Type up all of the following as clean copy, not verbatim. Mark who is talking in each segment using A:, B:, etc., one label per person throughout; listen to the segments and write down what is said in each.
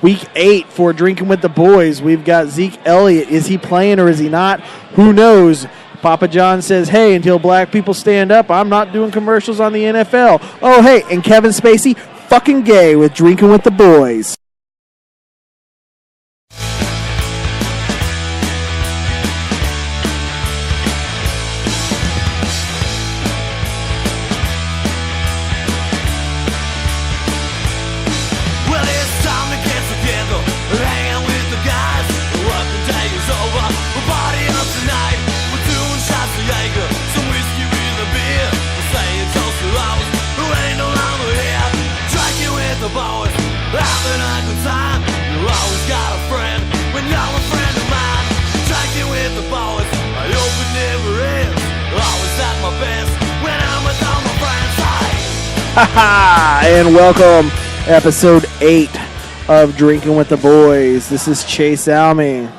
A: Week 8 for Drinking with the Boys. We've got Zeke Elliott. Is he playing or is he not? Who knows? Papa John says, hey, until black people stand up, I'm not doing commercials on the NFL. Oh, hey, and Kevin Spacey, fucking gay with Drinking with the Boys. And welcome, episode 8 of Drinking with the Boys. This is Chase Almy.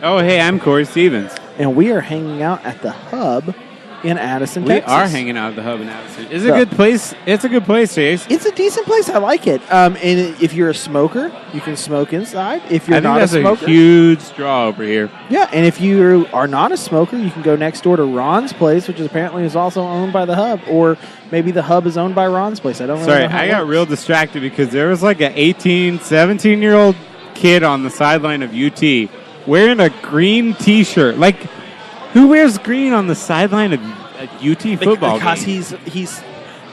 B: Oh, hey, I'm Corey Stevens.
A: And we are hanging out at the Hub in Addison, Texas.
B: We are hanging out at the Hub in Addison. It's a good place. It's a good place, Chase.
A: It's a decent place. I like it. And if you're a smoker, you can smoke inside. If you're not a smoker,
B: that's a huge draw over here.
A: Yeah, and if you are not a smoker, you can go next door to Ron's place, which apparently is also owned by the Hub, or maybe the Hub is owned by Ron's place. I don't really know how
B: I got real distracted because there was like an 18, 17-year-old kid on the sideline of UT wearing a green T-shirt. Like, who wears green on the sideline of a UT football
A: because
B: game?
A: he's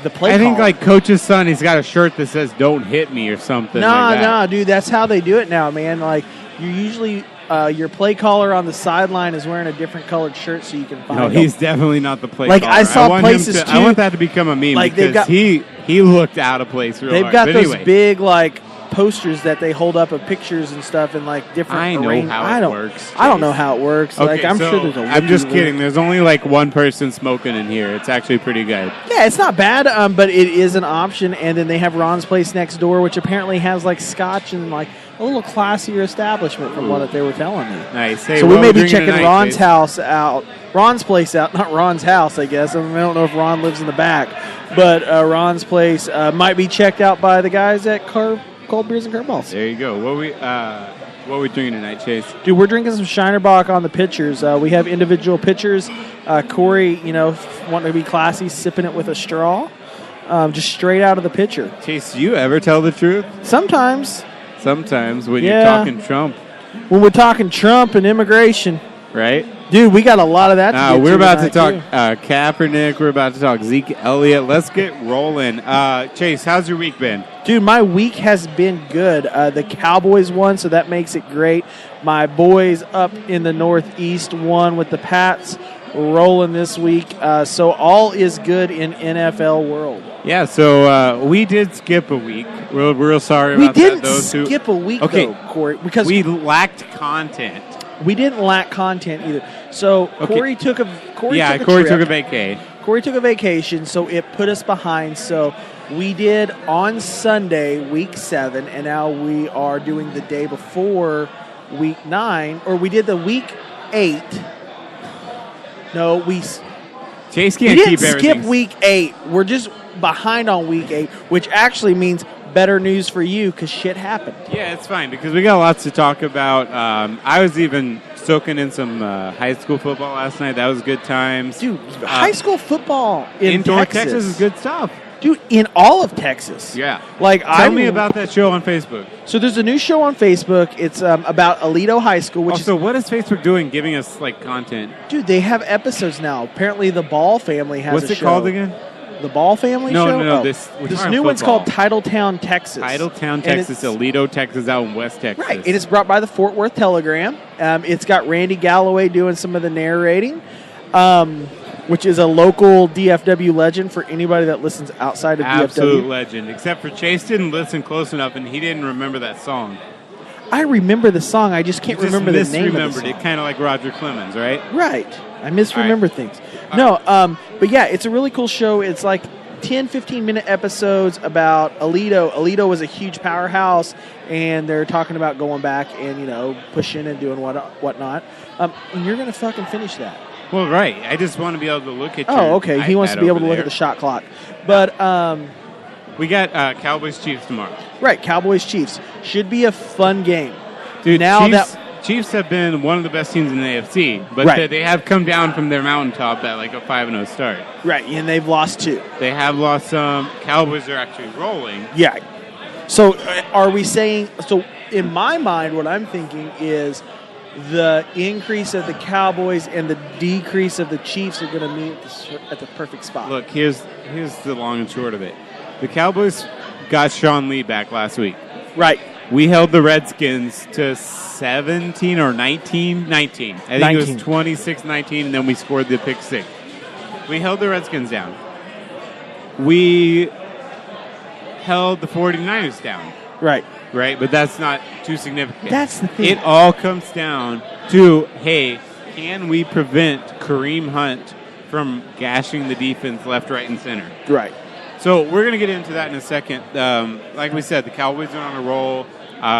A: the play
B: I think
A: caller.
B: like coach's son, he's got a shirt that says "Don't hit me" or something.
A: No, dude, that's how they do it now, man. Like you usually, your play caller on the sideline is wearing a different colored shirt, so you can find.
B: No, he's definitely not the play
A: like
B: caller.
A: I saw places too.
B: I want that to become a meme
A: like
B: because he looked out of place. Real
A: they've
B: hard.
A: got
B: But
A: those
B: anyway.
A: big like posters that they hold up of pictures and stuff and like different.
B: I know how it works.
A: I don't know how it works.
B: Okay,
A: like I'm
B: so
A: sure there's a.
B: I'm just kidding. There's only like one person smoking in here. It's actually pretty good.
A: Yeah, it's not bad, but it is an option. And then they have Ron's place next door, which apparently has like scotch and like a little classier establishment from what they were telling me.
B: Nice. Hey,
A: so we may be checking
B: tonight,
A: Ron's house out. Ron's place out, not Ron's house, I guess. I don't know if Ron lives in the back, but Ron's place might be checked out by the guys at Cold Beers and Curveballs.
B: There you go. What we drinking tonight, Chase?
A: Dude, we're drinking some Shinerbach on the pitchers. We have individual pitchers. Corey, wanting to be classy, sipping it with a straw, just straight out of the pitcher.
B: Chase, do you ever tell the truth?
A: Sometimes.
B: Sometimes when you're talking Trump.
A: When we're talking Trump and immigration.
B: Right?
A: Dude, we got a lot of that to get
B: we're about to talk
A: too.
B: Kaepernick. We're about to talk Zeke Elliott. Let's get rolling. Chase, how's your week been?
A: Dude, my week has been good. The Cowboys won, so that makes it great. My boys up in the Northeast won with the Pats rolling this week. So all is good in NFL world.
B: Yeah, so we did skip a week. We're real sorry about that.
A: We didn't skip a week, though, Corey, because
B: we lacked content.
A: We didn't lack content either. So Corey took a
B: Corey took a vacay.
A: Corey took a vacation, so it put us behind. So we did on Sunday, week 7, and now we are doing the day before week 9, or we did the week 8. No,
B: Chase can't
A: we didn't
B: keep everything.
A: skip week 8. We're just behind on week 8, which actually means better news for you because shit happened.
B: Yeah, it's fine because we got lots to talk about. I was even soaking in some high school football last night. That was good times.
A: Dude, high school football in
B: Texas is good stuff.
A: Dude, in all of Texas.
B: Yeah.
A: Tell
B: me about that show on Facebook.
A: So there's a new show on Facebook. It's about Aledo High School.
B: So what is Facebook doing giving us like content?
A: Dude, they have episodes now. Apparently the Ball family has
B: What's
A: a
B: it
A: show.
B: called again?
A: The Ball Family show?
B: No.
A: Oh.
B: This
A: new one's called Titletown, Texas.
B: Titletown, Texas. Aledo, Texas, out in West Texas.
A: Right, and it's brought by the Fort Worth Telegram. It's got Randy Galloway doing some of the narrating, which is a local DFW legend for anybody that listens outside of DFW.
B: Absolute legend, except for Chase didn't listen close enough, and he didn't remember that song.
A: I remember the song. I just can't remember the name of the song.
B: It kind of like Roger Clemens, right?
A: Right. I misremember things. No, but yeah, it's a really cool show. It's like 10, 15-minute episodes about Aledo. Aledo was a huge powerhouse, and they're talking about going back and, pushing and doing whatnot. And you're going to fucking finish that.
B: Well, right. I just want to be able to look at
A: Oh, okay. He wants to be able to look at the shot clock. But
B: we got Cowboys Chiefs tomorrow.
A: Right, Cowboys-Chiefs. Should be a fun game.
B: Dude,
A: now
B: Chiefs have been one of the best teams in the AFC, but
A: Right.
B: they have come down from their mountaintop at like a 5-0 start.
A: Right, and they've lost 2.
B: They have lost some. Cowboys are actually rolling.
A: Yeah. So are we saying – so in my mind, what I'm thinking is the increase of the Cowboys and the decrease of the Chiefs are going to meet at the perfect spot.
B: Look, here's the long and short of it. The Cowboys got Sean Lee back last week.
A: Right.
B: We held the Redskins to 17 or 19? 19. I think
A: 19.
B: it was 26-19, and then we scored the pick 6. We held the Redskins down. We held the 49ers down.
A: Right.
B: Right? But that's not too significant.
A: That's the thing.
B: It all comes down to, hey, can we prevent Kareem Hunt from gashing the defense left, right, and center?
A: Right.
B: So we're going to get into that in a second. Like we said, the Cowboys are on a roll.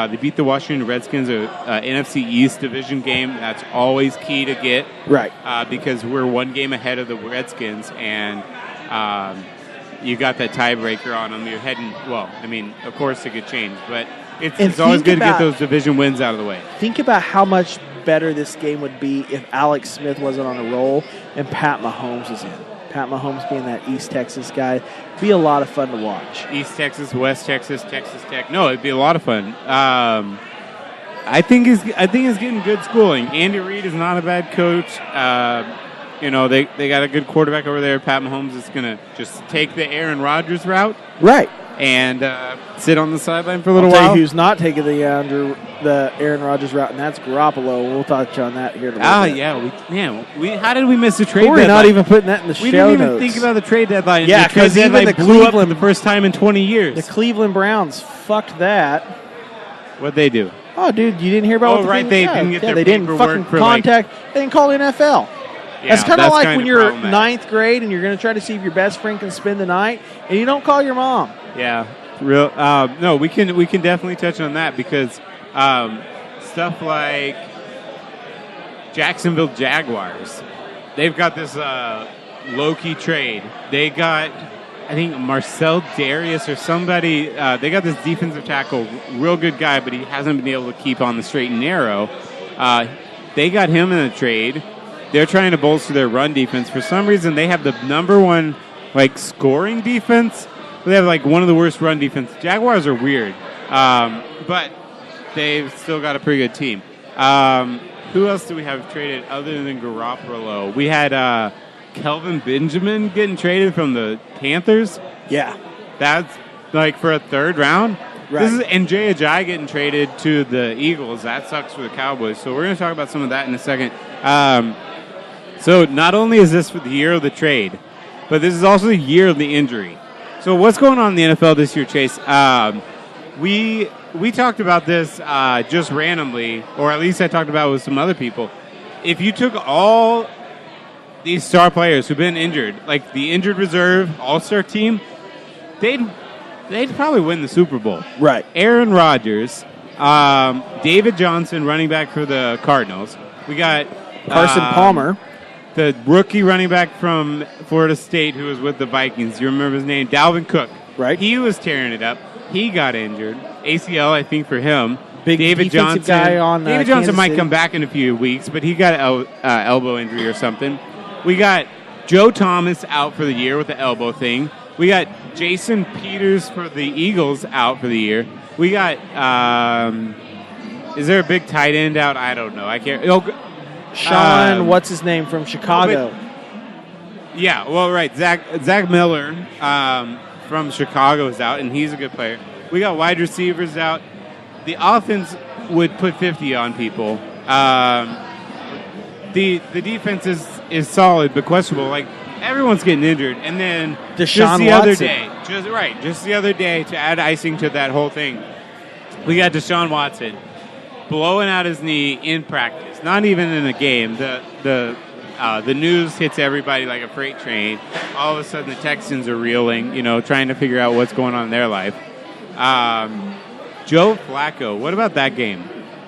B: They beat the Washington Redskins, a NFC East division game. That's always key to get.
A: Right.
B: Because we're one game ahead of the Redskins, and you got that tiebreaker on them. You're heading, well, I mean, of course it could change, but it's always good to get those division wins out of the way.
A: Think about how much better this game would be if Alex Smith wasn't on a roll and Pat Mahomes was in. Pat Mahomes being that East Texas guy, be a lot of fun to watch.
B: East Texas, West Texas, Texas Tech. No, it'd be a lot of fun. I think he's getting good schooling. Andy Reid is not a bad coach. They got a good quarterback over there. Pat Mahomes is going to just take the Aaron Rodgers route.
A: Right.
B: And sit on the sideline for a little
A: I'll tell
B: while.
A: you who's not taking the Aaron Rodgers route, and that's Garoppolo. We'll touch on that here in a little bit.
B: Yeah. How did we miss the trade
A: We're
B: deadline?
A: not even putting that in the
B: We
A: show
B: didn't even
A: notes.
B: think about the trade deadline.
A: Yeah,
B: the trade
A: 'cause even
B: deadline
A: the
B: blew up for
A: Cleveland-
B: the first time in 20 years.
A: The Cleveland Browns fucked that.
B: What'd they do?
A: Oh, dude, you didn't hear about
B: Oh,
A: what the
B: right,
A: thing-
B: they
A: yeah,
B: didn't get
A: yeah,
B: their
A: they didn't
B: paperwork
A: fucking
B: for, like-
A: contact. They didn't call the NFL.
B: Yeah,
A: That's kind of like when you're
B: problematic.
A: ninth grade and you're going to try to see if your best friend can spend the night, and you don't call your mom.
B: Yeah, real. No, we can definitely touch on that because stuff like Jacksonville Jaguars, they've got this low-key trade. They got, I think, Marcel Darius or somebody. They got this defensive tackle, real good guy, but he hasn't been able to keep on the straight and narrow. They got him in a trade. They're trying to bolster their run defense. For some reason, they have the number one scoring defense. They have one of the worst run defense. Jaguars are weird, but they've still got a pretty good team. Who else do we have traded other than Garoppolo? We had Kelvin Benjamin getting traded from the Panthers.
A: Yeah.
B: That's for a third round.
A: Right.
B: And Jay Ajayi getting traded to the Eagles. That sucks for the Cowboys. So we're going to talk about some of that in a second. So not only is this for the year of the trade, but this is also the year of the injury. So what's going on in the NFL this year, Chase? We talked about this just randomly, or at least I talked about it with some other people. If you took all these star players who've been injured, like the injured reserve all-star team, they'd probably win the Super Bowl.
A: Right.
B: Aaron Rodgers, David Johnson, running back for the Cardinals. We got
A: Carson Palmer.
B: the rookie running back from Florida State who was with the Vikings. You remember his name? Dalvin Cook.
A: Right.
B: He was tearing it up. He got injured. ACL, I think, for him.
A: Big
B: David
A: defensive
B: Johnson.
A: guy on
B: David Johnson
A: Kansas
B: might
A: City.
B: come back in a few weeks, but he got an elbow injury or something. We got Joe Thomas out for the year with the elbow thing. We got Jason Peters for the Eagles out for the year. We got, is there a big tight end out? I don't know. I can't.
A: Sean, what's his name, from Chicago.
B: Yeah, well, right. Zach Miller from Chicago is out, and he's a good player. We got wide receivers out. The offense would put 50 on people. The defense is solid, but questionable. Everyone's getting injured, and then
A: Deshaun Watson.
B: Just the other day, to add icing to that whole thing, we got Deshaun Watson blowing out his knee in practice, not even in a game. The news hits everybody like a freight train. All of a sudden, the Texans are reeling, trying to figure out what's going on in their life. Joe Flacco, what about that game?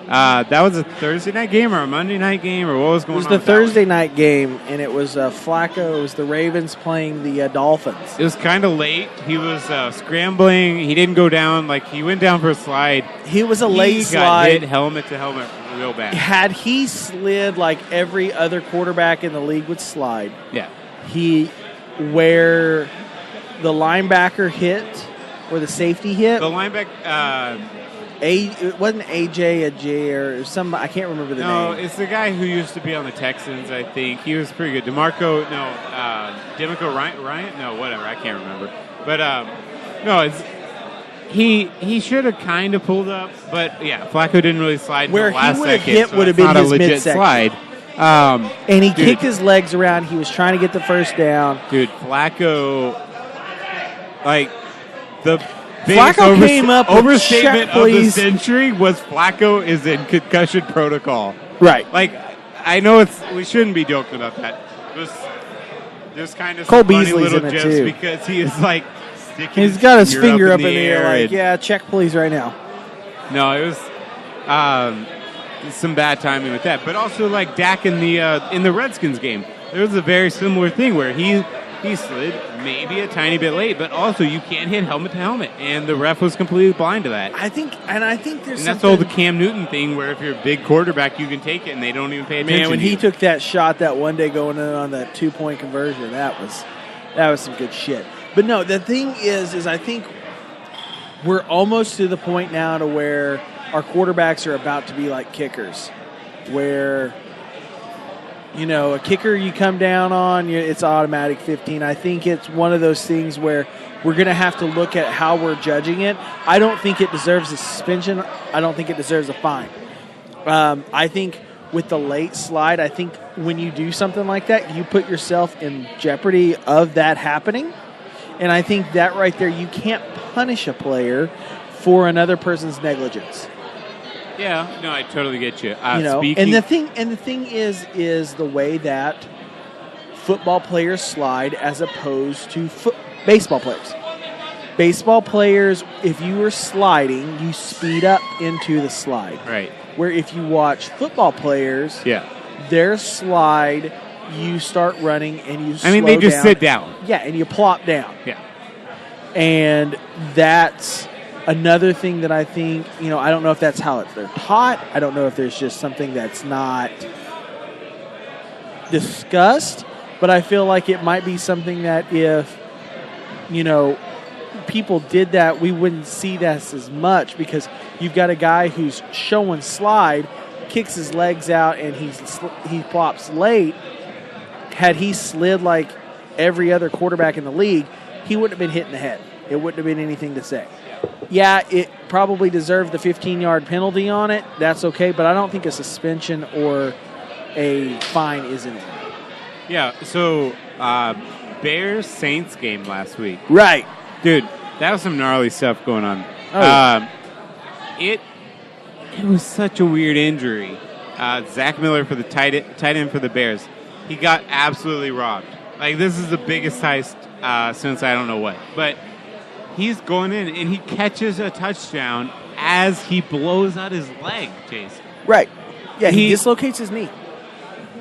B: That was a Thursday night game or a Monday night game, or what was
A: It
B: going
A: was
B: on?
A: the
B: with that one?
A: Thursday night game, and it was Flacco. It was the Ravens playing the Dolphins.
B: It was kind of late. He was scrambling. He didn't go down. Like, he went down for a slide.
A: He was a late
B: He got
A: slide.
B: hit helmet to helmet real bad.
A: Had he slid like every other quarterback in the league would slide,
B: Yeah.
A: where the linebacker hit or the safety hit,
B: The linebacker.
A: it wasn't AJ or some. I can't remember the
B: No,
A: name.
B: it's the guy who used to be on the Texans, I think. He was pretty good. Demico Ryan? No, whatever. I can't remember. But, no, it's... He should have kind of pulled up, but yeah, Flacco didn't really slide
A: Where
B: in the last
A: he would have
B: second,
A: hit
B: so
A: would have
B: it's
A: been
B: not
A: his
B: a legit
A: midsection.
B: slide.
A: And he
B: dude.
A: kicked his legs around. He was trying to get the first down.
B: Dude, Flacco, like, the
A: Flacco came up with
B: overstatement
A: check,
B: of the
A: please.
B: century was Flacco is in concussion protocol.
A: Right.
B: Like, I know we shouldn't be joking about that. There's kind of
A: Cole
B: some funny
A: Beasley's
B: little
A: in it,
B: jokes
A: too.
B: because he is like sticking
A: He's got his finger up
B: in
A: in the air like,
B: and-
A: yeah, check please right now.
B: No, it was some bad timing with that, but also like Dak in the Redskins game, there was a very similar thing where he slid maybe a tiny bit late, but also you can't hit helmet to helmet, and the ref was completely blind to that.
A: I think there's
B: And that's
A: something.
B: all the Cam Newton thing, where if you're a big quarterback, you can take it, and they don't even pay attention.
A: Man, when
B: to
A: he
B: you.
A: took that shot that one day going in on that 2-point conversion, that was some good shit. But no, the thing is I think we're almost to the point now to where our quarterbacks are about to be like kickers, where a kicker you come down on, it's automatic 15. I think it's one of those things where we're going to have to look at how we're judging it. I don't think it deserves a suspension. I don't think it deserves a fine. I think with the late slide, I think when you do something like that, you put yourself in jeopardy of that happening. And I think that right there, you can't punish a player for another person's negligence.
B: Yeah, no, I totally get you.
A: And the thing is the way that football players slide as opposed to baseball players. Baseball players, if you are sliding, you speed up into the slide.
B: Right.
A: Where if you watch football players, their slide, you start running and you slow down.
B: they just sit down.
A: Yeah, and you plop down.
B: Yeah.
A: And that's another thing that I think, I don't know if that's how they're taught. I don't know if there's just something that's not discussed, but I feel like it might be something that if, people did that, we wouldn't see that as much because you've got a guy who's showing slide, kicks his legs out, and he plops late. Had he slid like every other quarterback in the league, he wouldn't have been hit in the head. It wouldn't have been anything to say. Yeah, it probably deserved the 15-yard penalty on it. That's okay, but I don't think a suspension or a fine is in it.
B: Yeah, so Bears-Saints game last week.
A: Right.
B: Dude, that was some gnarly stuff going on.
A: Oh, yeah.
B: It was such a weird injury. Zach Miller for the tight end for the Bears. He got absolutely robbed. Like, this is the biggest heist since I don't know what. But he's going in, and he catches a touchdown as he blows out his leg, Chase.
A: Right. Yeah, he dislocates his knee.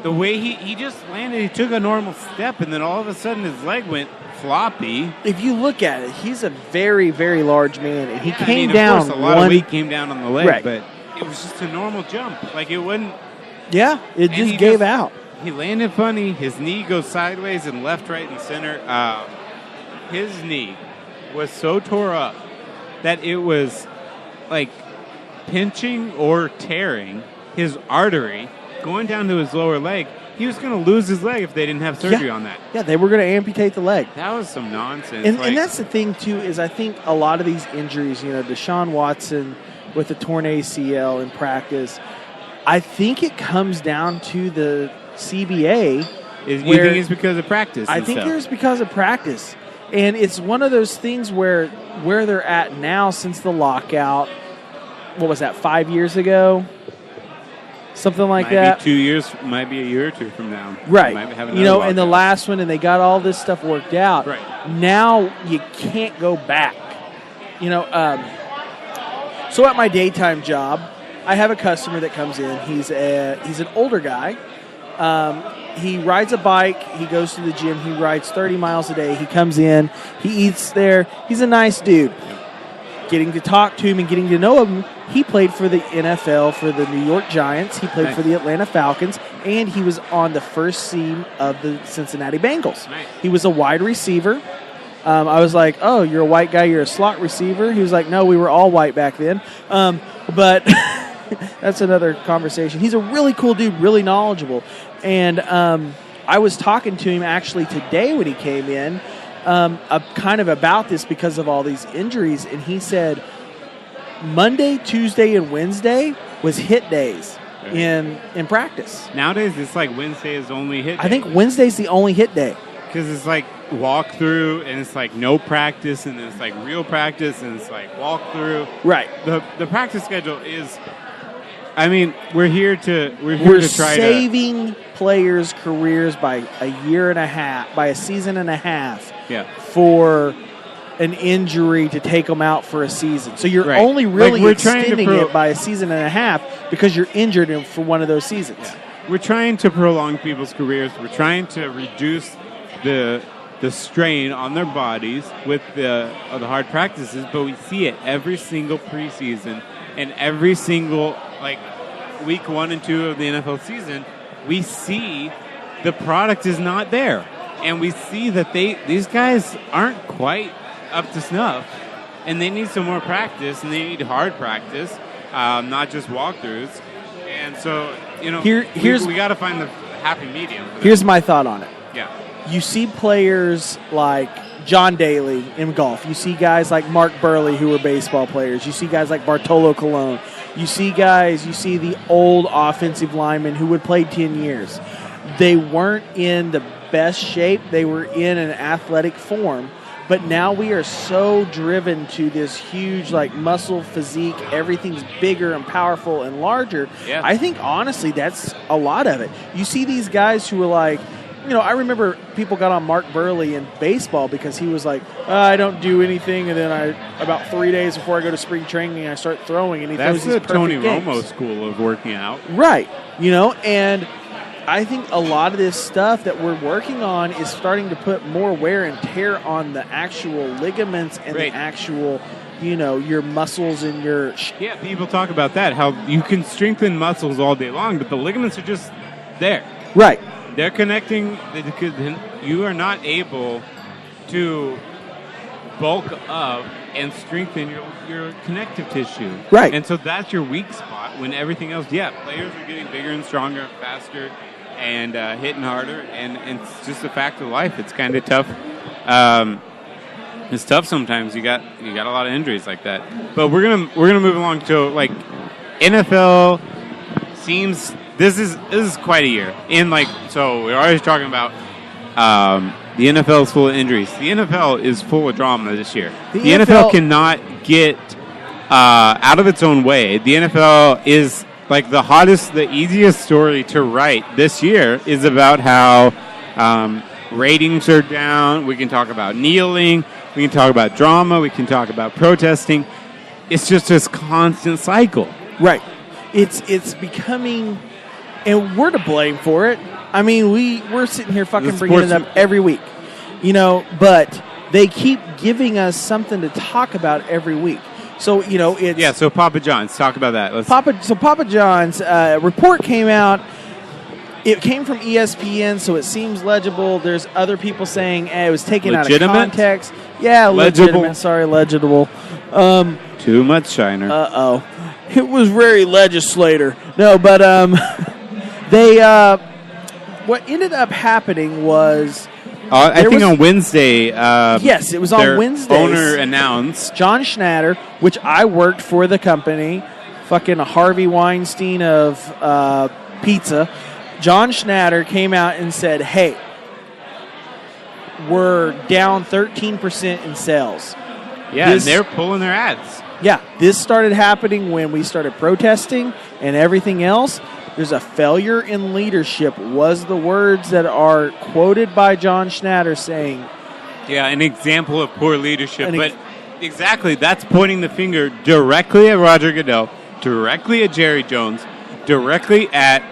B: The way he just landed, he took a normal step, and then all of a sudden his leg went floppy.
A: If you look at it, he's a very, very large man, and he came
B: of
A: down.
B: course, a lot of weight came down on the leg,
A: Right.
B: but it was just a normal jump. Like, it wasn't.
A: Yeah, it just gave out.
B: He landed funny. His knee goes sideways and left, right, and center. His knee was so tore up that it was like pinching or tearing his artery going down to his lower leg. He was going to lose his leg if they didn't have surgery on that.
A: Yeah, they were going to amputate the leg.
B: That was some nonsense.
A: And that's the thing, too, is I think a lot of these injuries, Deshaun Watson with the torn ACL in practice, I think it comes down to the CBA.
B: You think it's because of practice?
A: I think it's because of practice. And it's one of those things where they're at now since the lockout, what was that, 5 years ago? Something like that.
B: Might be 2 years, might be a year or two from now.
A: Right.
B: Might have
A: And the last one, and they got all this stuff worked out.
B: Right.
A: Now you can't go back. So at my daytime job, I have a customer that comes in. He's an older guy. He rides a bike. He goes to the gym. He rides 30 miles a day. He comes in. He eats there. He's a nice dude. Getting to talk to him and getting to know him, he played for the NFL for the New York Giants. He played for the Atlanta Falcons, and he was on the first team of the Cincinnati Bengals.
B: Nice.
A: He was a wide receiver. I was like, oh, you're a white guy, you're a slot receiver? He was like, no, we were all white back then. But that's another conversation. He's a really cool dude, really knowledgeable. And I was talking to him actually today when he came in, kind of about this because of all these injuries, and he said Monday, Tuesday, and Wednesday was hit days in practice.
B: Nowadays, it's like Wednesday is only hit day.
A: I think Wednesday's the only hit day.
B: Because it's like walk through, and it's like no practice, and then it's like real practice, and it's like walk through.
A: Right.
B: The practice schedule is. I mean, we're here to try
A: saving players' careers by a year and a half, by a season and a half.
B: Yeah.
A: For an injury to take them out for a season. So you're only really extending it by a season and a half because you're injured for one of those seasons.
B: Yeah. We're trying to prolong people's careers. We're trying to reduce the strain on their bodies with the hard practices, but we see it every single preseason and every single week 1 and 2 of the NFL season. We see the product is not there. And we see that these guys aren't quite up to snuff, and they need some more practice, and they need hard practice, not just walkthroughs. And so, we got to find the happy medium.
A: Here's my thought on it.
B: Yeah.
A: You see players like John Daly in golf. You see guys like Mark Burley who were baseball players. You see guys like Bartolo Colon. You see the old offensive linemen who would play 10 years. They weren't in the best shape. They were in an athletic form. But now we are so driven to this huge muscle physique. Everything's bigger and powerful and larger.
B: Yeah.
A: I think, honestly, that's a lot of it. You see these guys who are I remember people got on Mark Burley in baseball because he was like, I don't do anything, and then about 3 days before I go to spring training, I start throwing, and he throws these perfect
B: Tony
A: games.
B: Romo school of working out.
A: Right. And I think a lot of this stuff that we're working on is starting to put more wear and tear on the actual ligaments and the actual, your muscles and your...
B: Yeah, people talk about that, how you can strengthen muscles all day long, but the ligaments are just there.
A: Right.
B: They're connecting. You are not able to bulk up and strengthen your connective tissue.
A: Right.
B: And so that's your weak spot when everything else, players are getting bigger and stronger and faster and hitting harder, and it's just a fact of life. It's kind of tough. It's tough sometimes. You got a lot of injuries like that. But we're gonna move along to NFL seems this is quite a year. So we're always talking about the NFL is full of injuries. The NFL is full of drama this year. The NFL cannot get out of its own way. The NFL is the hottest, the easiest story to write this year is about how ratings are down. We can talk about kneeling. We can talk about drama. We can talk about protesting. It's just this constant cycle.
A: Right. It's becoming, and we're to blame for it. I mean, we're sitting here fucking bringing it up every week, but they keep giving us something to talk about every week. So, it's...
B: Yeah, so Papa John's, talk about that.
A: Papa John's report came out. It came from ESPN, so it seems legible. There's other people saying it was taken
B: legitimate?
A: Out of context. Yeah, legible. Sorry, legible.
B: Too much shiner.
A: Uh-oh. It was very legislator. No, but they... what ended up happening was...
B: I think on Wednesday...
A: yes, it was on Wednesday.
B: Owner announced...
A: John Schnatter, which I worked for the company, fucking Harvey Weinstein of pizza. John Schnatter came out and said, hey, we're down 13% in sales.
B: Yeah, and they're pulling their ads.
A: Yeah, this started happening when we started protesting and everything else. There's a failure in leadership was the words that are quoted by John Schnatter saying.
B: Yeah, an example of poor leadership. But exactly, that's pointing the finger directly at Roger Goodell, directly at Jerry Jones, directly at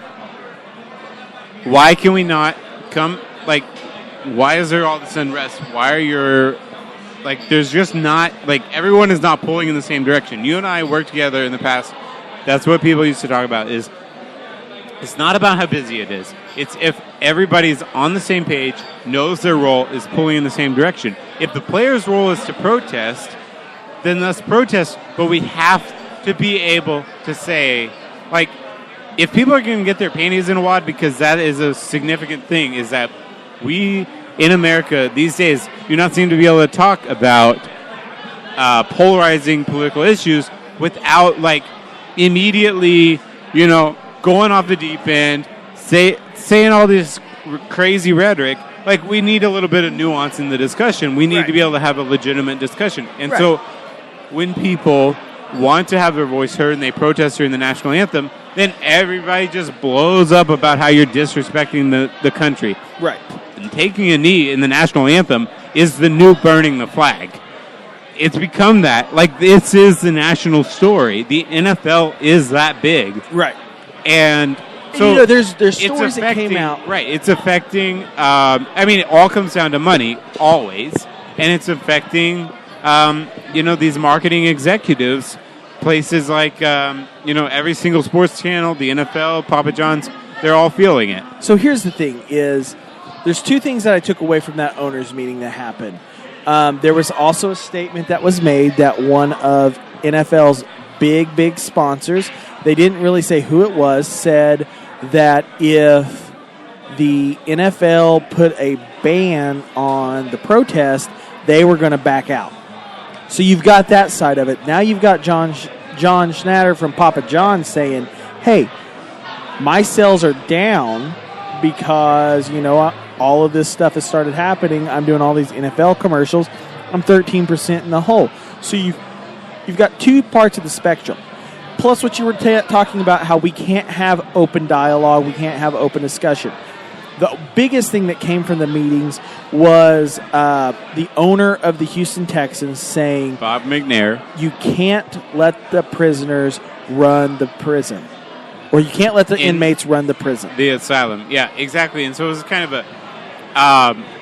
B: why can we not come, like, why is there all this unrest? Why are your, like, there's just not, like, everyone is not pulling in the same direction. You and I worked together in the past. That's what people used to talk about is it's not about how busy it is. It's if everybody's on the same page, knows their role, is pulling in the same direction. If the player's role is to protest, then let's protest. But we have to be able to say, like, if people are going to get their panties in a wad, because that is a significant thing, is that we in America these days do not seem to be able to talk about polarizing political issues without, like, immediately, you know, going off the deep end, saying all this crazy rhetoric. Like, we need a little bit of nuance in the discussion. We need to be able to have a legitimate discussion. And so when people want to have their voice heard and they protest during the national anthem, then everybody just blows up about how you're disrespecting the country.
A: Right.
B: And taking a knee in the national anthem is the new burning the flag. It's become that. Like, this is the national story. The NFL is that big.
A: Right.
B: And so,
A: you know, there's stories that came out.
B: Right. It's affecting, I mean, it all comes down to money, always. And it's affecting, you know, these marketing executives, places like, you know, every single sports channel, the NFL, Papa John's, they're all feeling it.
A: So here's the thing is, there's two things that I took away from that owners meeting that happened. There was also a statement that was made that one of NFL's big sponsors, they didn't really say who it was, said that if the NFL put a ban on the protest, they were going to back out. So you've got that side of it. Now you've got John Schnatter from Papa John's saying, hey, my sales are down because, you know, all of this stuff has started happening. I'm doing all these NFL commercials. I'm 13% in the hole. So you've got two parts of the spectrum. Plus what you were talking about, how we can't have open dialogue, we can't have open discussion. The biggest thing that came from the meetings was the owner of the Houston Texans saying,
B: Bob McNair,
A: you can't let the prisoners run the prison. Or you can't let the inmates run the prison.
B: The asylum. Yeah, exactly. And so it was kind of a...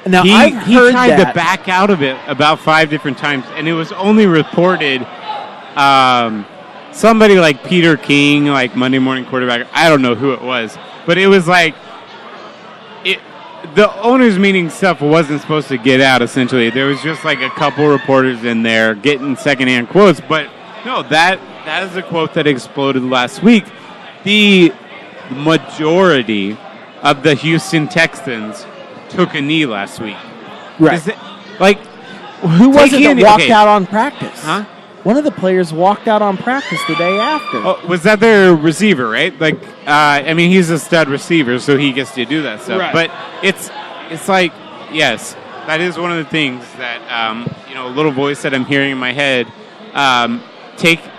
A: now,
B: he tried to back out of it about 5 different times, and it was only reported... somebody like Peter King, like Monday Morning Quarterback, I don't know who it was, but it was like... The owners' meeting stuff wasn't supposed to get out, essentially. There was just like a couple reporters in there getting secondhand quotes, but no, that is a quote that exploded last week. The majority of the Houston Texans took a knee last week.
A: Right. Who was it that walked out on practice?
B: Huh?
A: One of the players walked out on practice the day after.
B: Oh, was that their receiver, right? Like, I mean, he's a stud receiver, so he gets to do that stuff.
A: Right.
B: But it's like, yes, that is one of the things that, you know, a little voice that I'm hearing in my head, taking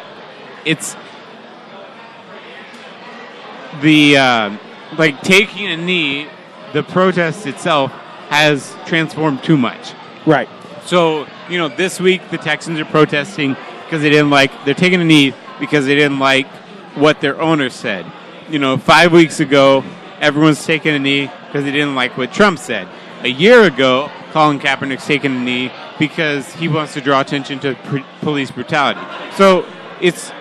B: a knee, the protest itself has transformed too much.
A: Right.
B: So, you know, this week the Texans are protesting because they're taking a knee because they didn't like what their owner said. You know, 5 weeks ago, everyone's taking a knee because they didn't like what Trump said. A year ago, Colin Kaepernick's taking a knee because he wants to draw attention to police brutality. So it's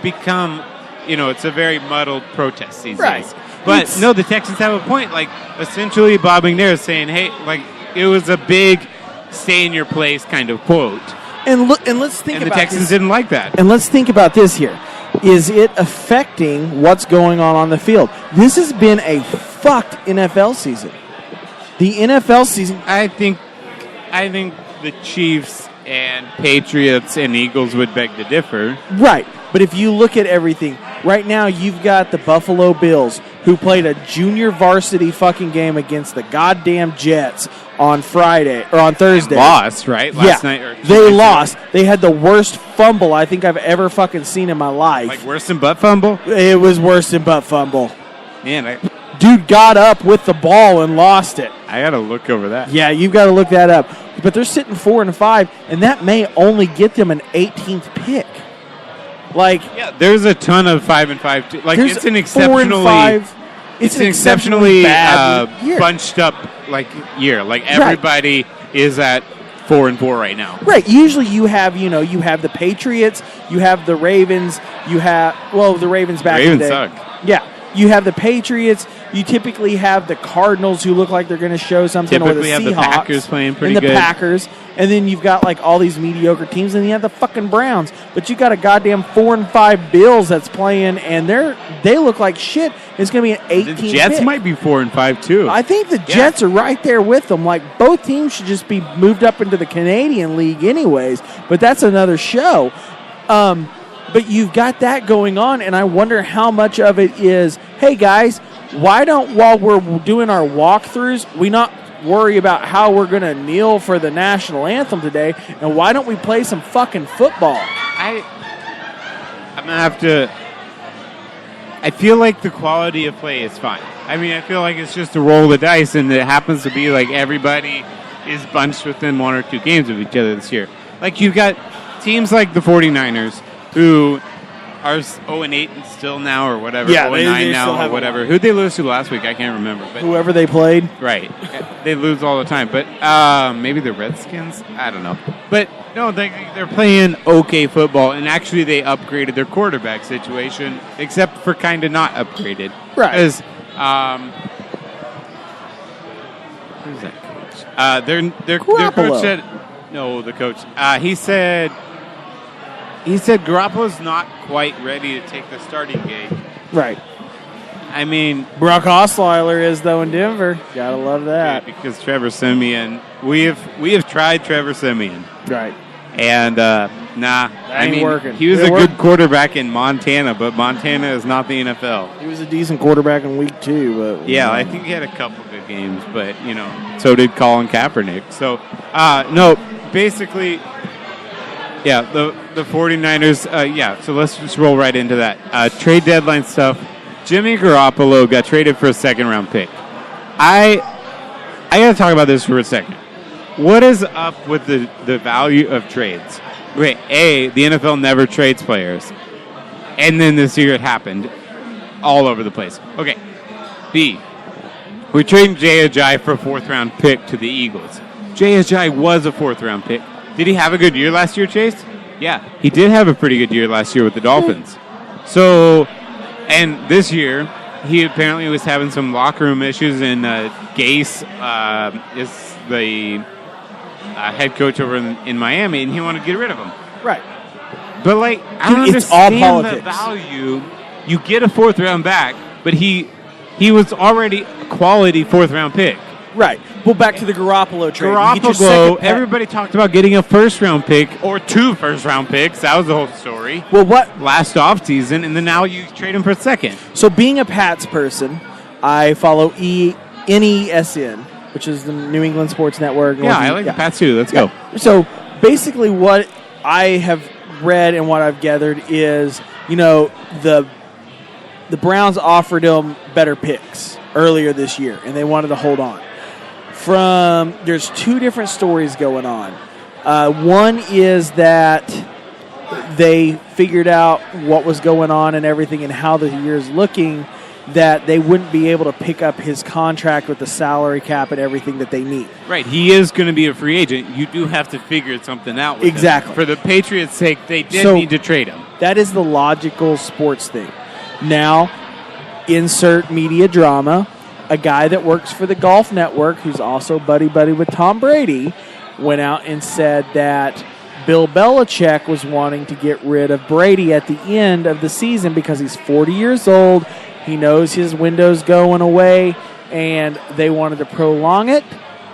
B: become, you know, it's a very muddled protest these days. But no, the Texans have a point. Like, essentially, Bob McNair is saying, hey, like, it was a big stay in your place kind of quote.
A: And let's think about this. And
B: the Texans didn't like that.
A: And let's think about this here. Is it affecting what's going on the field? This has been a fucked NFL season. The NFL season...
B: I think the Chiefs and Patriots and Eagles would beg to differ.
A: Right. But if you look at everything, right now you've got the Buffalo Bills, who played a junior varsity fucking game against the goddamn Jets on Friday or on Thursday.
B: And lost, right? Last night.
A: They lost. They had the worst fumble I think I've ever fucking seen in my life.
B: Like worse than butt fumble?
A: It was worse than butt fumble.
B: Man,
A: dude got up with the ball and lost it.
B: I got to look over that.
A: Yeah, you've got to look that up. But they're sitting 4-5, and that may only get them an 18th pick. Like,
B: Yeah, there's a ton of 5-5. Like,
A: there's
B: it's an
A: 4-5. It's an exceptionally bad year.
B: bunched up year. Like, everybody is at 4-4 right now.
A: Right. Usually you have the Patriots, you have the Ravens, the Ravens back in the day.
B: Ravens suck.
A: Yeah. You have the Patriots. You typically have the Cardinals, who look like they're going to show something, or the
B: Typically have
A: Seahawks,
B: the Packers playing pretty
A: and the
B: good.
A: Packers, and then you've got like all these mediocre teams, and you have the fucking Browns. But you got a goddamn 4-5 Bills that's playing, and they look like shit. It's going to be an 18.
B: The Jets
A: pick.
B: might be 4-5 too.
A: I think the Jets are right there with them. Like, both teams should just be moved up into the Canadian League anyways, but that's another show. But you've got that going on, and I wonder how much of it is, hey, guys, why don't, while we're doing our walkthroughs, we not worry about how we're going to kneel for the national anthem today, and why don't we play some fucking football?
B: I'm going to have to... I feel like the quality of play is fine. I mean, I feel like it's just a roll of the dice, and it happens to be like everybody is bunched within 1 or 2 games of each other this year. Like, you've got teams like the 49ers, who are 0-8 still now, or whatever, 0-9 now, or whatever. Who'd they lose to last week? I can't remember. But
A: whoever they played.
B: Right. They lose all the time. But maybe the Redskins? I don't know. But, no, they're playing okay football, and actually they upgraded their quarterback situation, except for kind of not upgraded.
A: Right.
B: Because, who's that coach? Their coach said... No, the coach. He said Garoppolo's not quite ready to take the starting gig.
A: Right.
B: I mean...
A: Brock Osweiler is, though, in Denver. Gotta love that.
B: Because Trevor Siemian... We have tried Trevor Siemian.
A: Right.
B: And, nah.
A: That ain't working.
B: He was a good quarterback in Montana, but Montana is not the NFL.
A: He was a decent quarterback in week 2, but...
B: Yeah, I think he had a couple good games, but, so did Colin Kaepernick. So, no, basically... Yeah, the 49ers, so let's just roll right into that. Trade deadline stuff. Jimmy Garoppolo got traded for a second-round pick. I got to talk about this for a second. What is up with the value of trades? Wait, A, the NFL never trades players. And then this year it happened all over the place. Okay. B, we're trading Jay Ajayi for a 4th-round pick to the Eagles. Jay Ajayi was a 4th-round pick. Did he have a good year last year, Chase? Yeah, he did have a pretty good year last year with the Dolphins. So, and this year, he apparently was having some locker room issues, and Gase is the head coach over in Miami, and he wanted to get rid of him.
A: Right.
B: But, I don't understand the value. You get a 4th-round back, but he was already a quality 4th-round pick.
A: Right. Well, back to the Garoppolo trade.
B: Garoppolo, everybody talked about getting a 1st-round pick or 2 first-round picks. That was the whole story.
A: Well, what?
B: Last offseason, and then now you trade him for a 2nd.
A: So being a Pats person, I follow NESN, which is the New England Sports Network.
B: Yeah, I like the Pats too. Let's go.
A: So basically what I have read and what I've gathered is, the Browns offered him better picks earlier this year, and they wanted to hold on. There's 2 different stories going on. One is that they figured out what was going on and everything and how the year's looking, that they wouldn't be able to pick up his contract with the salary cap and everything that they need.
B: Right. He is going to be a free agent. You do have to figure something out with
A: exactly.
B: him. For the Patriots' sake, they did need to trade him.
A: That is the logical sports thing. Now, insert media drama. A guy that works for the Golf Network, who's also buddy-buddy with Tom Brady, went out and said that Bill Belichick was wanting to get rid of Brady at the end of the season because he's 40 years old. He knows his window's going away, and they wanted to prolong it.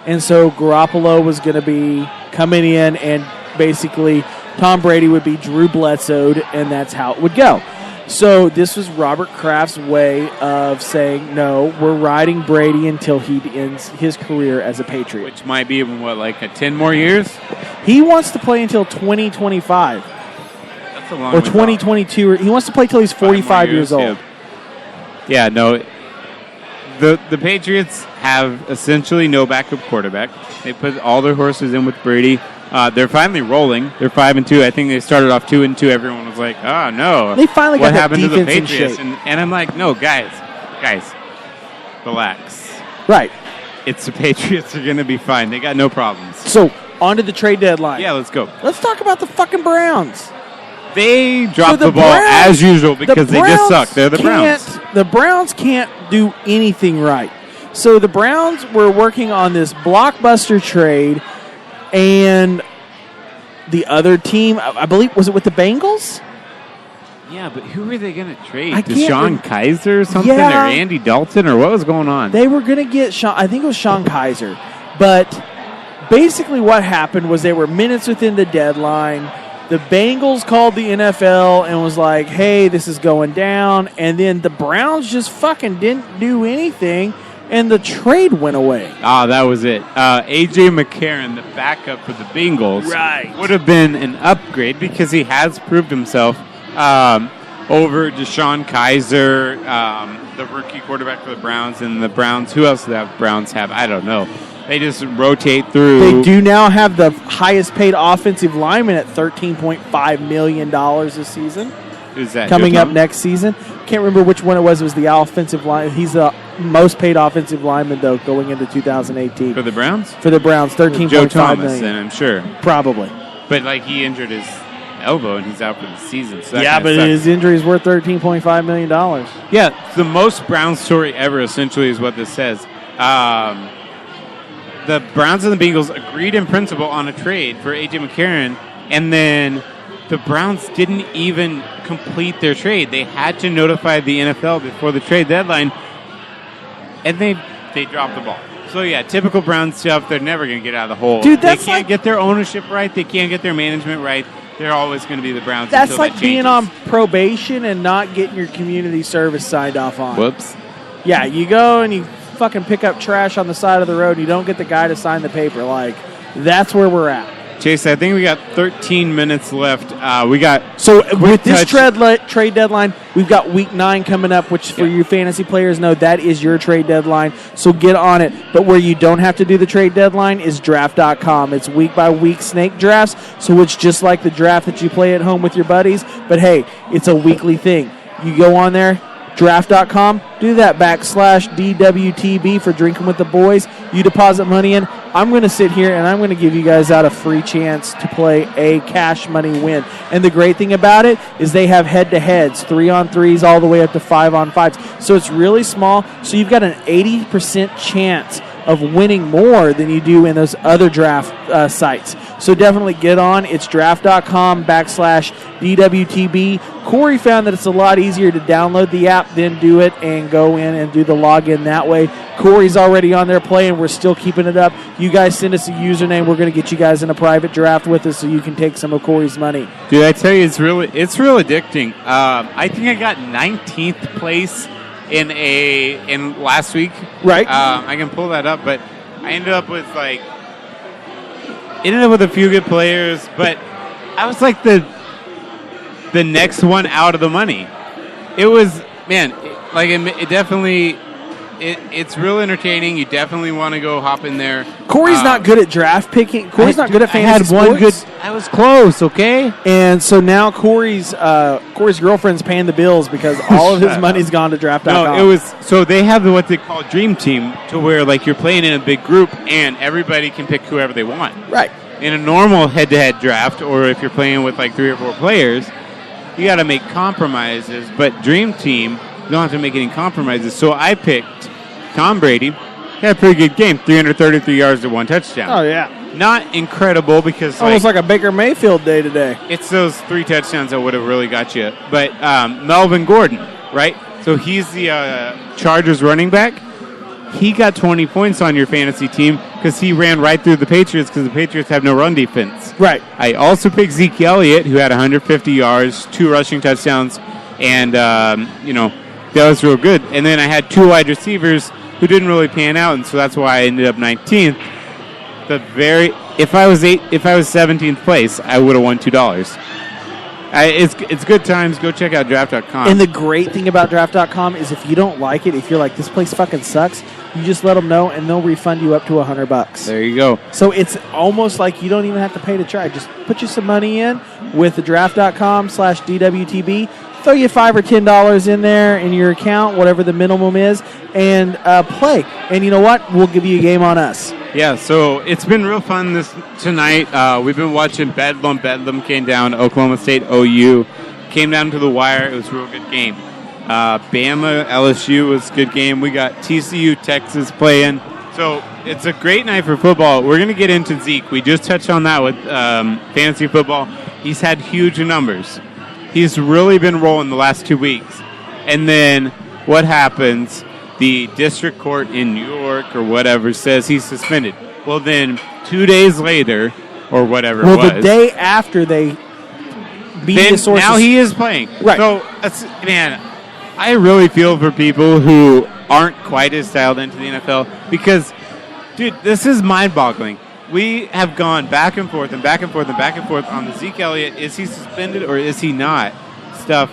A: And so Garoppolo was going to be coming in, and basically Tom Brady would be Drew Bledsoe, and that's how it would go. So this was Robert Kraft's way of saying, no, we're riding Brady until he ends his career as a Patriot.
B: Which might be, 10 more years?
A: He wants to play until 2025.
B: That's a long
A: or 2022. He wants to play until he's 45 years old.
B: Yeah, no. The Patriots have essentially no backup quarterback. They put all their horses in with Brady. They're finally rolling. They're 5-2. I think they started off 2-2. Everyone was like, "Oh no!"
A: They finally
B: what
A: got that
B: happened to the
A: defense in
B: Patriots?
A: shape.
B: And I'm like, "No, guys, relax.
A: Right.
B: It's the Patriots are going to be fine. They got no problems."
A: So, on to the trade deadline.
B: Yeah, let's go.
A: Let's talk about the fucking Browns.
B: They dropped
A: So
B: the ball
A: Browns-
B: as usual because they just suck. They're the Browns.
A: The Browns can't do anything right. So the Browns were working on this blockbuster trade, and the other team, I believe, was it with the Bengals?
B: Yeah, but who were they going to trade?
A: I can't
B: Deshaun Kaiser or something?
A: Yeah.
B: Or Andy Dalton? Or what was going on?
A: They were going to get Sean, I think it was Sean Kaiser. But basically what happened was they were minutes within the deadline. The Bengals called the NFL and was like, hey, this is going down. And then the Browns just fucking didn't do anything, and the trade went away.
B: That was it. A.J. McCarron, the backup for the Bengals,
A: Right.
B: would have been an upgrade because he has proved himself over Deshaun Kaiser, the rookie quarterback for the Browns. And the Browns, who else do the Browns have? I don't know. They just rotate through.
A: They do now have the highest paid offensive lineman at $13.5 million this season.
B: Who's that?
A: Coming
B: Joe
A: up
B: Thomas?
A: next season. Can't remember which one it was. It was the offensive line. He's the most paid offensive lineman, though, going into 2018.
B: For the Browns?
A: For the Browns, $13.5
B: Joe Thomas,
A: million.
B: then I'm sure.
A: Probably.
B: But like he injured his elbow and he's out for the season. So that
A: Yeah,
B: kinda
A: but
B: sucks.
A: his injury is worth $13.5 million.
B: Yeah, the most Browns story ever, essentially, is what this says. The Browns and the Bengals agreed in principle on a trade for A.J. McCarron, and then the Browns didn't even complete their trade. They had to notify the NFL before the trade deadline, and they dropped the ball. So, yeah, typical Browns stuff. They're never going to get out of the hole.
A: Dude, that's
B: they can't
A: like-
B: get their ownership right. They can't get their management right. They're always going to be the Browns
A: That's
B: until
A: like
B: that
A: being
B: changes.
A: on probation and not getting your community service signed off on.
B: Whoops.
A: Yeah, you go and you fucking pick up trash on the side of the road and you don't get the guy to sign the paper. Like, that's where we're at.
B: Chase, I think we got 13 minutes left. We got
A: So
B: quick
A: with this
B: touch.
A: trade deadline, we've got week 9 coming up, which for you fantasy players know that is your trade deadline. So get on it. But where you don't have to do the trade deadline is draft.com. It's week by week snake drafts. So it's just like the draft that you play at home with your buddies. But hey, it's a weekly thing. You go on there, draft.com, do that /DWTB for drinking with the boys. You deposit money in. I'm going to sit here and I'm going to give you guys out a free chance to play a cash money win. And the great thing about it is they have head-to-heads, 3-on-3s all the way up to 5-on-5s. So it's really small. So you've got an 80% chance of winning more than you do in those other draft sites. So definitely get on. It's draft.com /DWTB. Corey found that it's a lot easier to download the app than do it and go in and do the login that way. Corey's already on there playing. We're still keeping it up. You guys send us a username. We're going to get you guys in a private draft with us so you can take some of Corey's money.
B: Dude, I tell you, it's real addicting. I think I got 19th place in last week.
A: Right.
B: I can pull that up, but I ended up with a few good players, but I was like the next one out of the money. It was, man, it definitely. It's real entertaining. You definitely want to go hop in there.
A: Corey's not good at draft picking. Corey's not good at fantasy sports.
B: I was close, okay?
A: And so now Corey's girlfriend's paying the bills because all of his money's gone to draft.com.
B: No, it was so they have what they call Dream Team, to where like you're playing in a big group and everybody can pick whoever they want.
A: Right.
B: In a normal head-to-head draft, or if you're playing with like 3 or 4 players, you got to make compromises. But Dream Team, you don't have to make any compromises. So I picked Tom Brady. He had a pretty good game, 333 yards to 1 touchdown.
A: Oh, yeah.
B: Not incredible because
A: Almost like a Baker Mayfield day today.
B: it's those 3 touchdowns that would have really got you. But Melvin Gordon, right? So he's the Chargers running back. He got 20 points on your fantasy team because he ran right through the Patriots because the Patriots have no run defense.
A: Right.
B: I also picked Zeke Elliott, who had 150 yards, 2 rushing touchdowns, and, that was real good. And then I had 2 wide receivers who didn't really pan out, and so that's why I ended up 19th. If I was 17th place, I would have won $2. It's good times. Go check out draft.com.
A: And the great thing about draft.com is if you don't like it, if you're like, this place fucking sucks, you just let them know and they'll refund you up to $100.
B: There you go.
A: So it's almost like you don't even have to pay to try. Just put you some money in with the draft.com/DWTB. Throw you $5 or $10 in there in your account, whatever the minimum is, and play. And you know what? We'll give you a game on us.
B: Yeah, so it's been real fun tonight. We've been watching Bedlam. Bedlam came down. Oklahoma State OU came down to the wire. It was a real good game. Bama LSU was a good game. We got TCU Texas playing. So it's a great night for football. We're going to get into Zeke. We just touched on that with fantasy football. He's had huge numbers. He's really been rolling the last 2 weeks. And then what happens? The district court in New York or whatever says he's suspended. Well, then 2 days later or whatever it was.
A: Well, the day after they beat the sources.
B: Now he is playing.
A: Right.
B: So, man, I really feel for people who aren't quite as dialed into the NFL because, dude, this is mind-boggling. We have gone back and forth and back and forth and back and forth on the Zeke Elliott. Is he suspended or is he not? Stuff.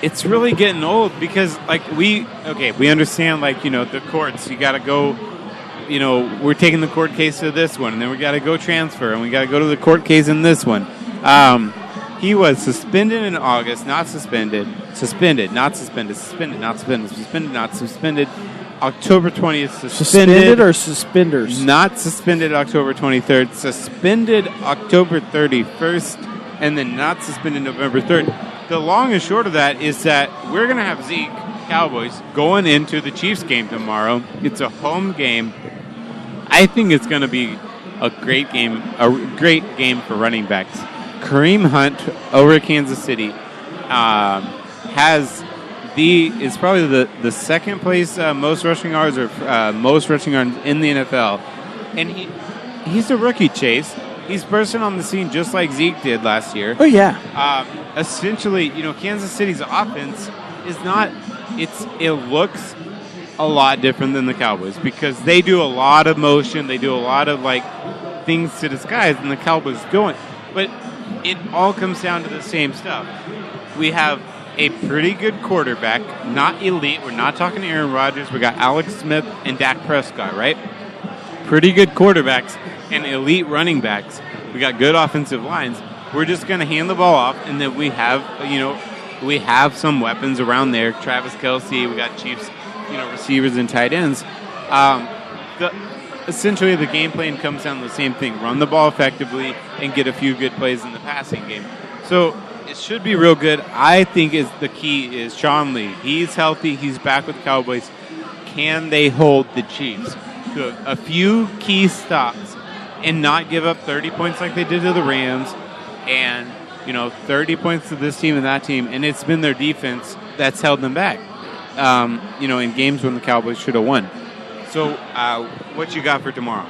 B: It's really getting old because, like, we understand, like, the courts. You got to go, we're taking the court case to this one, and then we got to go transfer, and we got to go to the court case in this one. He was suspended in August, not suspended, suspended, not suspended, suspended, not suspended, suspended, not suspended. October 20th,
A: suspended or suspenders?
B: Not suspended October 23rd, suspended October 31st, and then not suspended November 3rd. The long and short of that is that we're going to have Zeke, Cowboys, going into the Chiefs game tomorrow. It's a home game. I think it's going to be a great game for running backs. Kareem Hunt over at Kansas City is probably the second place most rushing yards or most rushing yards in the NFL, and he's a rookie. Chase, he's bursting on the scene just like Zeke did last year.
A: Oh yeah.
B: Essentially, Kansas City's offense is not. It looks a lot different than the Cowboys because they do a lot of motion, they do a lot of things to disguise, and the Cowboys don't. But it all comes down to the same stuff. We have a pretty good quarterback, not elite. We're not talking Aaron Rodgers. We got Alex Smith and Dak Prescott, right? Pretty good quarterbacks and elite running backs. We got good offensive lines. We're just going to hand the ball off, and then we have some weapons around there. Travis Kelce, we got Chiefs, receivers and tight ends. Essentially, the game plan comes down to the same thing: run the ball effectively and get a few good plays in the passing game. So it should be real good. I think the key is Sean Lee. He's healthy. He's back with the Cowboys. Can they hold the Chiefs to a few key stops and not give up 30 points like they did to the Rams and, 30 points to this team and that team? And it's been their defense that's held them back, in games when the Cowboys should have won. So what you got for tomorrow?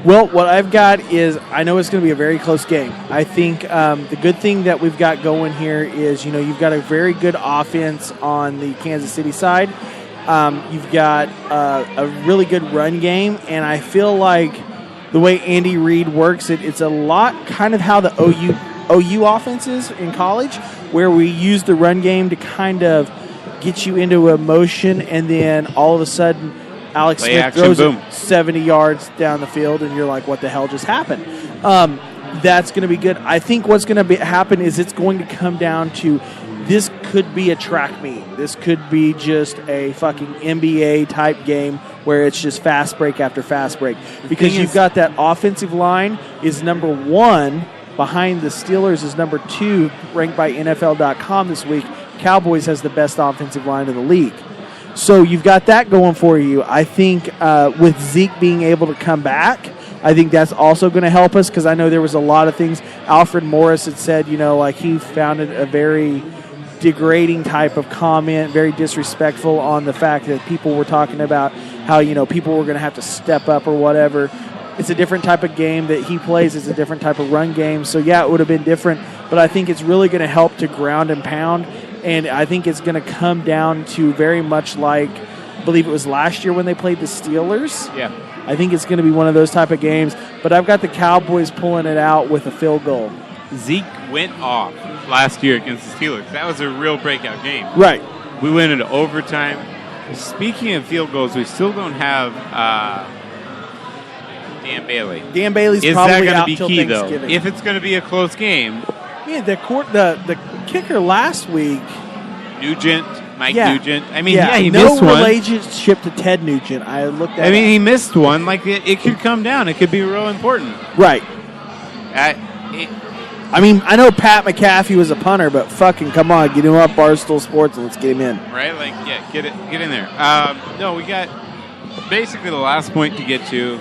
A: Well, what I've got is I know it's going to be a very close game. I think the good thing that we've got going here is, you've got a very good offense on the Kansas City side. You've got a really good run game, and I feel like the way Andy Reid works it's a lot kind of how the OU offense is in college, where we use the run game to kind of get you into a motion, and then all of a sudden Alex Smith throws it 70 yards down the field, and you're like, what the hell just happened? That's going to be good. I think what's going to happen is it's going to come down to this could be a track meet. This could be just a fucking NBA-type game where it's just fast break after fast break. Because you've got that offensive line is number 1 behind the Steelers is number 2, ranked by NFL.com this week. Cowboys has the best offensive line in the league. So you've got that going for you. I think with Zeke being able to come back, I think that's also going to help us because I know there was a lot of things. Alfred Morris had said, he found it a very degrading type of comment, very disrespectful on the fact that people were talking about how, people were going to have to step up or whatever. It's a different type of game that he plays. It's a different type of run game. So, yeah, it would have been different. But I think it's really going to help to ground and pound. And I think it's going to come down to very much like, I believe it was last year when they played the Steelers.
B: Yeah.
A: I think it's going to be one of those type of games. But I've got the Cowboys pulling it out with a field goal.
B: Zeke went off last year against the Steelers. That was a real breakout game.
A: Right.
B: We went into overtime. Speaking of field goals, we still don't have Dan Bailey.
A: Dan Bailey's
B: Is
A: probably
B: that going
A: out
B: to be
A: till
B: key, though?
A: Thanksgiving.
B: If it's going to be a close game,
A: Yeah, the kicker last week.
B: Mike
A: Yeah.
B: Nugent. I mean, he
A: no
B: missed one.
A: relationship to Ted Nugent. I looked at.
B: He missed one. Like, it could come down. It could be real important.
A: Right. I mean, I know Pat McAfee was a punter, but fucking come on, get him up Barstool Sports and let's get him in.
B: Right? Like, yeah, get in there. No, we got basically the last point to get to.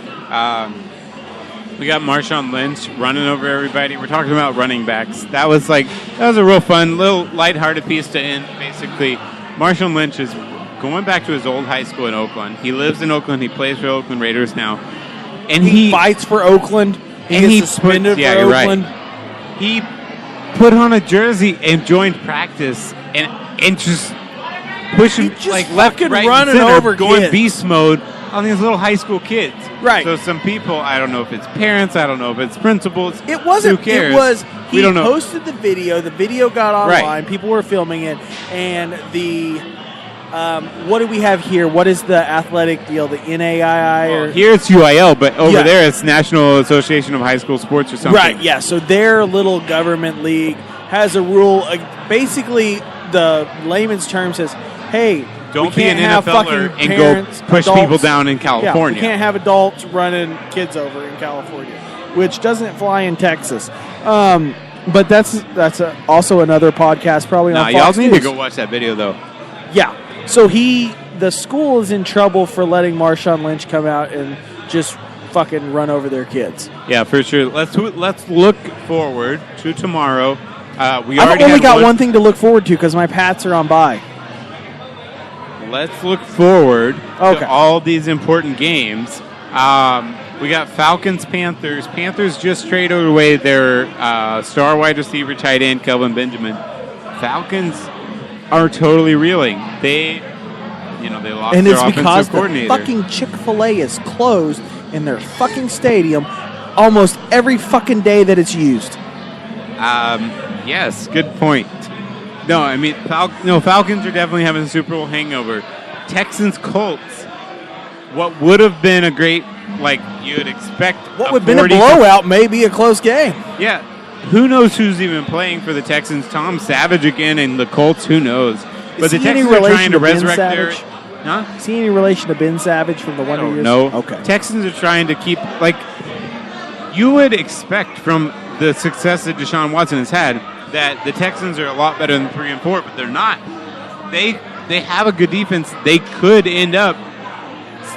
B: We got Marshawn Lynch running over everybody. We're talking about running backs. That was a real fun, little lighthearted piece to end. Basically, Marshawn Lynch is going back to his old high school in Oakland. He lives in Oakland. He plays for Oakland Raiders now. And
A: he fights for Oakland. He gets suspended for Oakland.
B: Right. He put on a jersey and joined practice and just pushing left, right,
A: running
B: and center,
A: over
B: going
A: kids.
B: beast mode on these little high school kids.
A: Right.
B: So some people, I don't know if it's parents, I don't know if it's principals.
A: It wasn't.
B: Who cares?
A: It was. He
B: we don't know.
A: posted the video. The video got online.
B: Right.
A: People were filming it, and the. What do we have here? What is the athletic deal? The NAII?
B: Well, here it's UIL, but over there it's National Association of High School Sports or something.
A: Right, yeah. So their little government league has a rule. Basically, the layman's term says, hey,
B: don't
A: we
B: be an
A: can't have
B: NFLer
A: fucking
B: and
A: parents,
B: go push
A: adults.
B: people down in California.
A: Yeah, we can't have adults running kids over in California, which doesn't fly in Texas. But that's also another podcast probably on Fox
B: y'all need
A: News.
B: to go watch that video, though.
A: Yeah. So the school is in trouble for letting Marshawn Lynch come out and just fucking run over their kids.
B: Yeah, for sure. Let's look forward to tomorrow.
A: I've only got one thing to look forward to because my Pats are on bye.
B: Let's look forward to all these important games. We got Falcons-Panthers. Panthers just traded away their star wide receiver tight end, Kelvin Benjamin. Falcons are totally reeling. They lost
A: and
B: their
A: it's
B: offensive
A: because
B: coordinator.
A: the fucking Chick-fil-A is closed in their fucking stadium almost every fucking day that it's used.
B: Yes, good point. No, I mean, Falcons are definitely having a Super Bowl hangover. Texans-Colts, what would have been a great, you would expect.
A: What would have been a blowout may be a close game.
B: Yeah. Who knows who's even playing for the Texans? Tom Savage again, and the Colts, who knows? But the Texans are trying to resurrect their... Huh?
A: Is he any relation to Ben Savage from the Wonder Years?
B: No.
A: Okay.
B: Texans are trying to keep, you would expect from the success that Deshaun Watson has had that the Texans are a lot better than 3-4, but they're not. They have a good defense. They could end up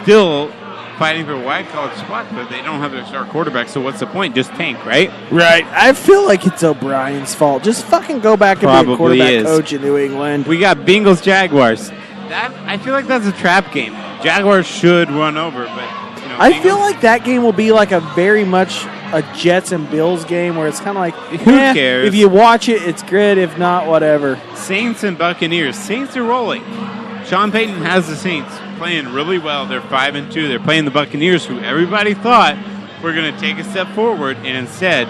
B: still fighting for a wild card spot, but they don't have their star quarterback, so what's the point? Just tank, right?
A: Right. I feel like it's O'Brien's fault. Just fucking go back and be a quarterback coach in New England.
B: We got Bengals-Jaguars. I feel like that's a trap game. Jaguars should run over, but
A: I feel like that game will be a very much a Jets and Bills game where it's kind of like,
B: who cares?
A: If you watch it, it's good. If not, whatever.
B: Saints and Buccaneers. Saints are rolling. Sean Payton has the Saints playing really well. They're 5-2. They're playing the Buccaneers, who everybody thought were going to take a step forward, and instead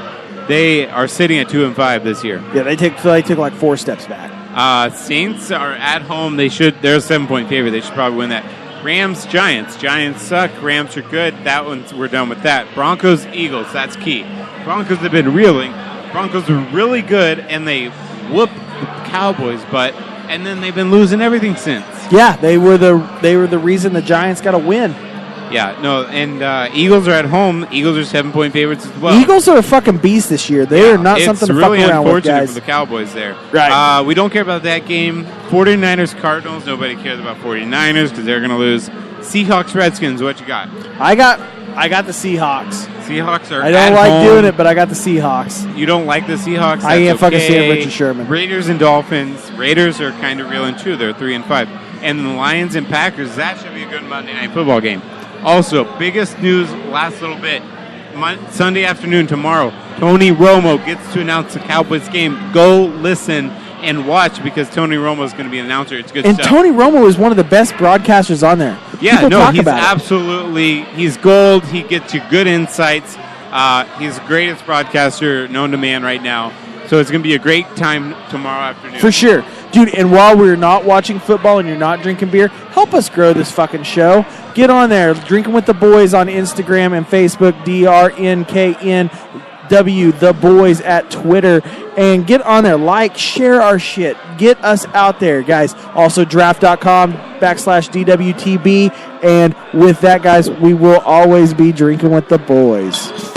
B: they are sitting at 2-5 this year.
A: Yeah, they took 4 steps back.
B: Saints are at home. They're a 7-point favorite. They should probably win that. Rams, Giants. Giants suck. Rams are good. We're done with that. Broncos, Eagles. That's key. Broncos have been reeling. Broncos are really good, and they whooped the Cowboys' butt, and then they've been losing everything since.
A: Yeah, they were the reason the Giants got a win.
B: Yeah, no, and Eagles are at home. Eagles are 7-point favorites as well.
A: Eagles are a fucking beast this year. They are not something to
B: really
A: fuck around with, guys.
B: It's really unfortunate for the Cowboys there.
A: Right.
B: We don't care about that game. 49ers, Cardinals. Nobody cares about 49ers because they're going to lose. Seahawks, Redskins. What you got?
A: I got the Seahawks.
B: Seahawks are
A: I don't like doing it, but I got the Seahawks.
B: You don't like the Seahawks? That's
A: I can't fucking stand Richard Sherman.
B: Raiders and Dolphins. Raiders are kind of reeling too. They're 3-5. And the Lions and Packers. That should be a good Monday Night Football game. Also, biggest news last little bit. Sunday afternoon tomorrow, Tony Romo gets to announce the Cowboys game. Go listen and watch because Tony Romo is going to be an announcer. It's good
A: and
B: stuff.
A: Tony Romo is one of the best broadcasters on there.
B: Yeah,
A: People talk
B: he's
A: about
B: absolutely, he's gold. He gets you good insights. He's the greatest broadcaster known to man right now. So it's going to be a great time tomorrow afternoon.
A: For sure. Dude, and while we're not watching football and you're not drinking beer, help us grow this fucking show. Get on there. Drinking with the Boys on Instagram and Facebook, DRNKNW, the Boys at Twitter. And get on there. Like, share our shit. Get us out there, guys. Also, draft.com/DWTB. And with that, guys, we will always be drinking with the boys.